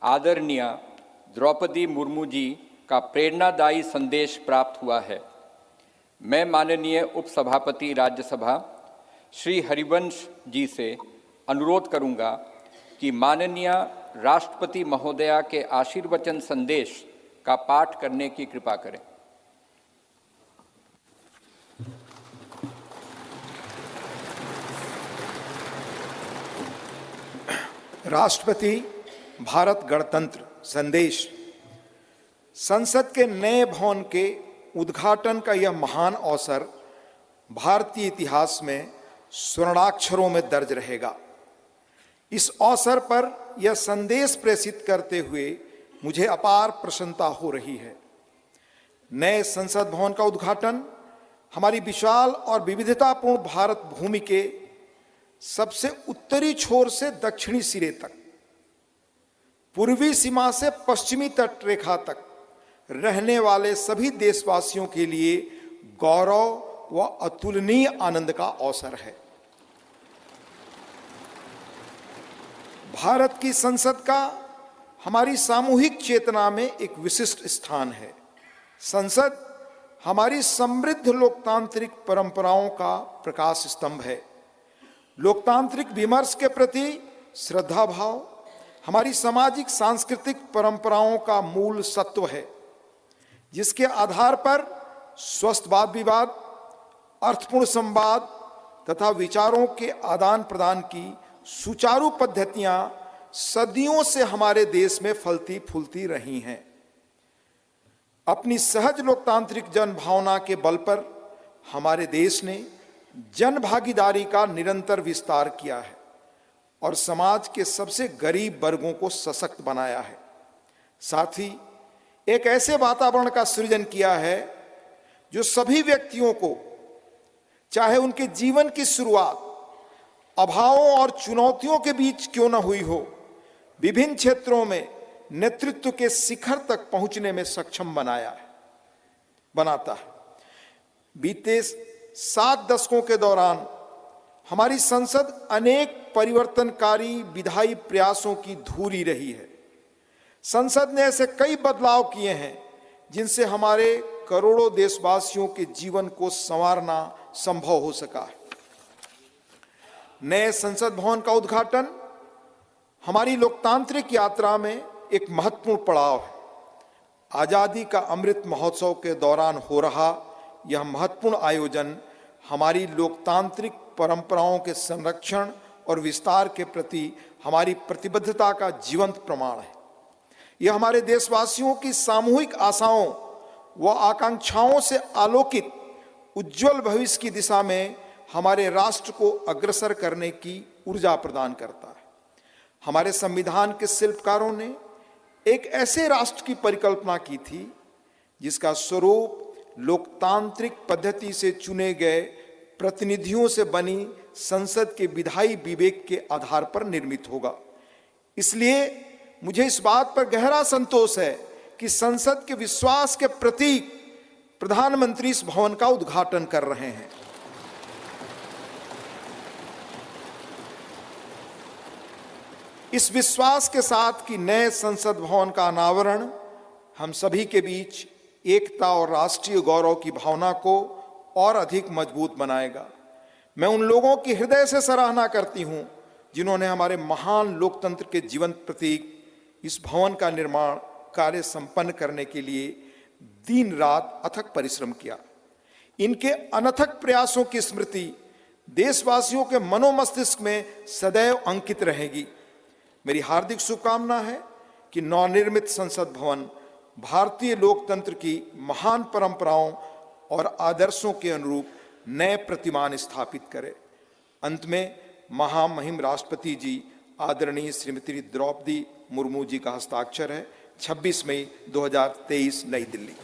आदरणीय द्रौपदी मुर्मू जी का प्रेरणादायी संदेश प्राप्त हुआ है। मैं माननीय उपसभापति राज्यसभा श्री हरिवंश जी से अनुरोध करूंगा कि माननीय राष्ट्रपति महोदया के आशीर्वचन संदेश का पाठ करने की कृपा करें। राष्ट्रपति भारत गणतंत्र संदेश। संसद के नए भवन के उद्घाटन का यह महान अवसर भारतीय इतिहास में स्वर्णाक्षरों में दर्ज रहेगा। इस अवसर पर यह संदेश प्रेषित करते हुए मुझे अपार प्रसन्नता हो रही है। नए संसद भवन का उद्घाटन हमारी विशाल और विविधतापूर्ण भारत भूमि के सबसे उत्तरी छोर से दक्षिणी सिरे तक, पूर्वी सीमा से पश्चिमी तट रेखा तक रहने वाले सभी देशवासियों के लिए गौरव व अतुलनीय आनंद का अवसर है। भारत की संसद का हमारी सामूहिक चेतना में एक विशिष्ट स्थान है। संसद हमारी समृद्ध लोकतांत्रिक परंपराओं का प्रकाश स्तंभ है। लोकतांत्रिक विमर्श के प्रति श्रद्धा भाव हमारी सामाजिक सांस्कृतिक परंपराओं का मूल सत्व है, जिसके आधार पर स्वस्थ वाद विवाद, अर्थपूर्ण संवाद तथा विचारों के आदान प्रदान की सुचारू पद्धतियां सदियों से हमारे देश में फलती फूलती रही हैं। अपनी सहज लोकतांत्रिक जन भावना के बल पर हमारे देश ने जन भागीदारी का निरंतर विस्तार किया है और समाज के सबसे गरीब वर्गों को सशक्त बनाया है। साथ ही एक ऐसे वातावरण का सृजन किया है जो सभी व्यक्तियों को, चाहे उनके जीवन की शुरुआत अभावों और चुनौतियों के बीच क्यों न हुई हो, विभिन्न क्षेत्रों में नेतृत्व के शिखर तक पहुंचने में सक्षम बनाता है। बीते 7 दशकों के दौरान हमारी संसद अनेक परिवर्तनकारी विधायी प्रयासों की धूरी रही है। संसद ने ऐसे कई बदलाव किए हैं जिनसे हमारे करोड़ों देशवासियों के जीवन को संवारना संभव हो सका है। नए संसद भवन का उद्घाटन हमारी लोकतांत्रिक यात्रा में एक महत्वपूर्ण पड़ाव है। आजादी का अमृत महोत्सव के दौरान हो रहा यह महत्वपूर्ण आयोजन हमारी लोकतांत्रिक परंपराओं के संरक्षण और विस्तार के प्रति हमारी प्रतिबद्धता का जीवंत प्रमाण है। यह हमारे देशवासियों की सामूहिक आशाओं व आकांक्षाओं से आलोकित उज्जवल भविष्य की दिशा में हमारे राष्ट्र को अग्रसर करने की ऊर्जा प्रदान करता है। हमारे संविधान के शिल्पकारों ने एक ऐसे राष्ट्र की परिकल्पना की थी जिसका स्वरूप लोकतांत्रिक पद्धति से चुने गए प्रतिनिधियों से बनी संसद के विधायी विवेक के आधार पर निर्मित होगा। इसलिए मुझे इस बात पर गहरा संतोष है कि संसद के विश्वास के प्रतीक प्रधानमंत्री इस भवन का उद्घाटन कर रहे हैं। इस विश्वास के साथ कि नए संसद भवन का अनावरण हम सभी के बीच एकता और राष्ट्रीय गौरव की भावना को और अधिक मजबूत बनाएगा। मैं उन लोगों की हृदय से सराहना करती हूं जिन्होंने हमारे महान लोकतंत्र के जीवंत प्रतीक इस भवन का निर्माण कार्य संपन्न करने के लिए दिन रात अथक परिश्रम किया। इनके अनथक प्रयासों की स्मृति देशवासियों के मनोमस्तिष्क में सदैव अंकित रहेगी। मेरी हार्दिक शुभकामना है कि नवनिर्मित संसद भवन भारतीय लोकतंत्र की महान परंपराओं और आदर्शों के अनुरूप नए प्रतिमान स्थापित करे। अंत में महामहिम राष्ट्रपति जी आदरणीय श्रीमती द्रौपदी मुर्मू जी का हस्ताक्षर है। 26 मई 2023 नई दिल्ली।